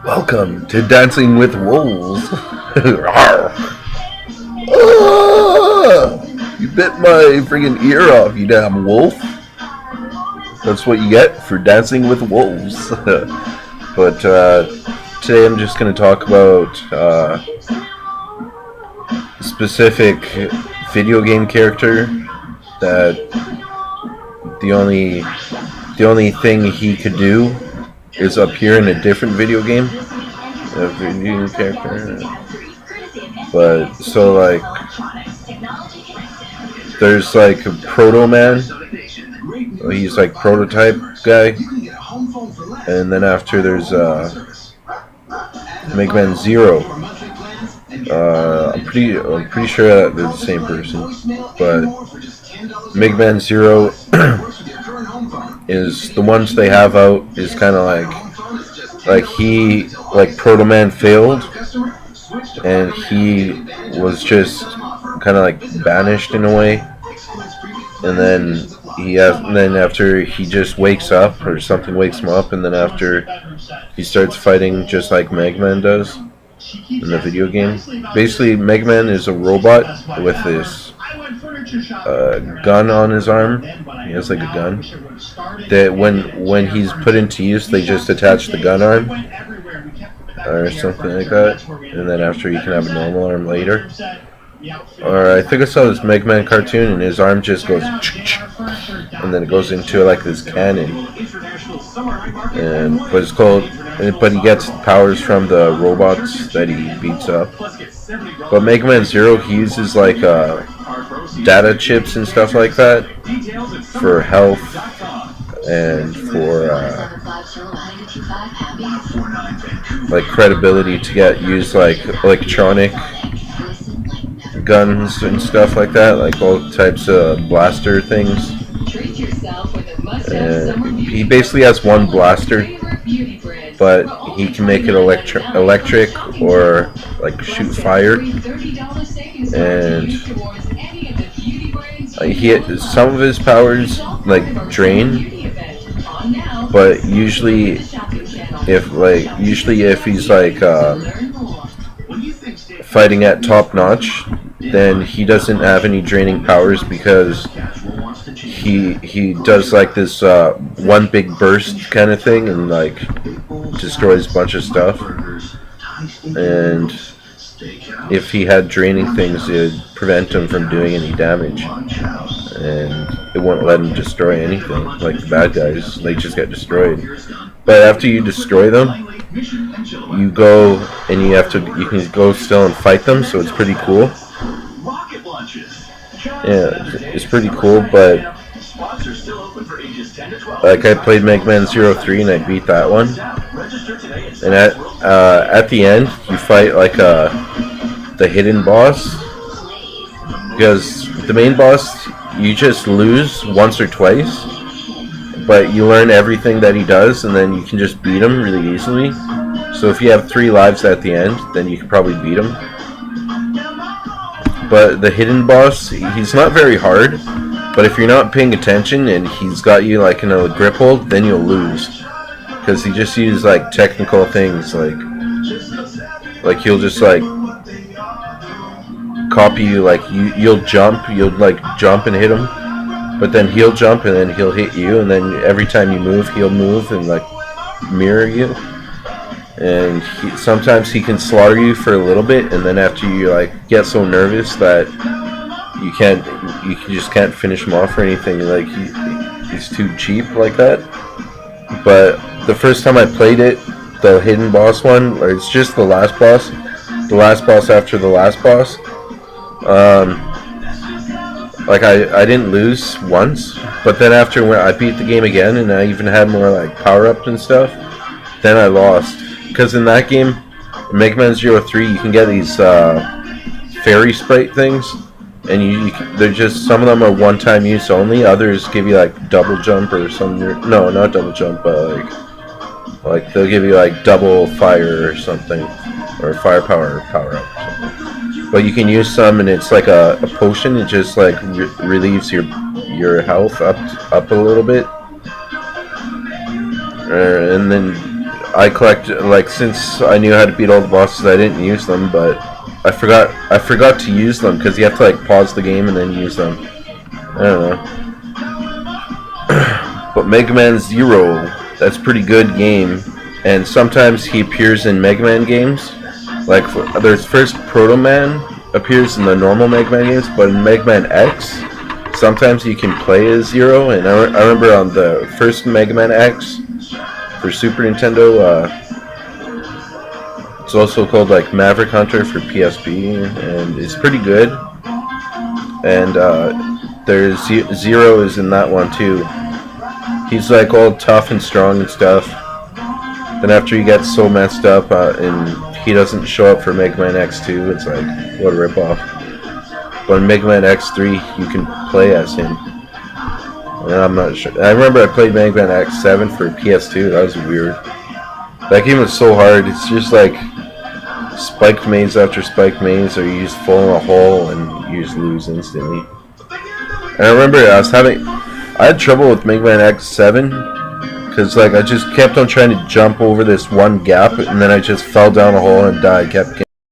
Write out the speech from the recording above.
Welcome to Dancing with Wolves. You bit my friggin' ear off, you damn wolf. That's what you get for dancing with wolves. But today I'm just going to talk about a specific video game character that the only thing he could do is appear in a different video game. A video character. But so like there's like a Proto Man. He's like prototype guy. And then after there's MMZero. I'm pretty sure that they're the same person. But MMZero is the ones they have out is kind of like he like Proto Man failed, and he was just kind of like banished in a way, and then after he just wakes up or something wakes him up, and then after he starts fighting just like Megman does in the video game. Basically, Megman is a robot with this gun on his arm. He has like a gun that when he's put into use, they just attach the gun arm or something like that, and then after you can have a normal arm later. Or I think I saw this Megman cartoon and his arm just goes and then it goes into like this cannon, but he gets powers from the robots that he beats up. But MMZero, he uses like data chips and stuff like that for health and for like credibility to use like electronic guns and stuff like that, like all types of blaster things. And he basically has one blaster, but he can make it electric or like shoot fire. And some of his powers like drain, but usually if he's like fighting at top notch, then he doesn't have any draining powers because he does like this one big burst kind of thing and like destroys a bunch of stuff. And if he had draining things, it would prevent him from doing any damage, and it won't let him destroy anything. Like the bad guys, they just get destroyed. But after you destroy them, you go and you can go still and fight them, so it's pretty cool. Yeah, it's pretty cool. But like I played MMZero 3 and I beat that one. And at the end, you fight like the hidden boss, because the main boss you just lose once or twice, but you learn everything that he does, and then you can just beat him really easily. So if you have 3 lives at the end, then you can probably beat him. But the hidden boss, he's not very hard, but if you're not paying attention and he's got you like in a grip hold, then you'll lose. Because he just uses like technical things, like he'll just like copy you, like you'll jump and hit him, but then he'll jump and then he'll hit you, and then every time you move, he'll move and like mirror you. And sometimes he can slaughter you for a little bit, and then after you like get so nervous that you just can't finish him off or anything. Like he's too cheap like that. But the first time I played it, the hidden boss one, or it's just the last boss after the last boss. Like I didn't lose once, but then after when I beat the game again and I even had more like power ups and stuff, then I lost. Because in that game, MMZero 3, you can get these fairy sprite things, and they're just, some of them are one-time use only. Others give you like double jump or something. No, not double jump, but like they'll give you like double fire or something, or firepower power up or something. But you can use some, and it's like a potion. It just like relieves your health up a little bit, and then I collected, like, since I knew how to beat all the bosses, I didn't use them, but I forgot to use them because you have to like pause the game and then use them. I don't know. But Mega Man Zero, that's a pretty good game, and sometimes he appears in Mega Man games. Like there's first Proto Man appears in the normal Mega Man games, but in Mega Man X, sometimes you can play as Zero. And I remember on the first Mega Man X for Super Nintendo, it's also called like Maverick Hunter for PSP, and it's pretty good. And there's Zero is in that one too. He's like all tough and strong and stuff. Then after he gets so messed up and he doesn't show up for Mega Man X2, it's like, what a ripoff. But in Mega Man X3, you can play as him. And I'm not sure. I remember I played Mega Man X7 for PS2. That was weird. That game was so hard. It's just like spiked maze after spiked maze, or you just fall in a hole and you just lose instantly. And I remember I had trouble with Mega Man X7 because like I just kept on trying to jump over this one gap, and then I just fell down a hole and died. Kept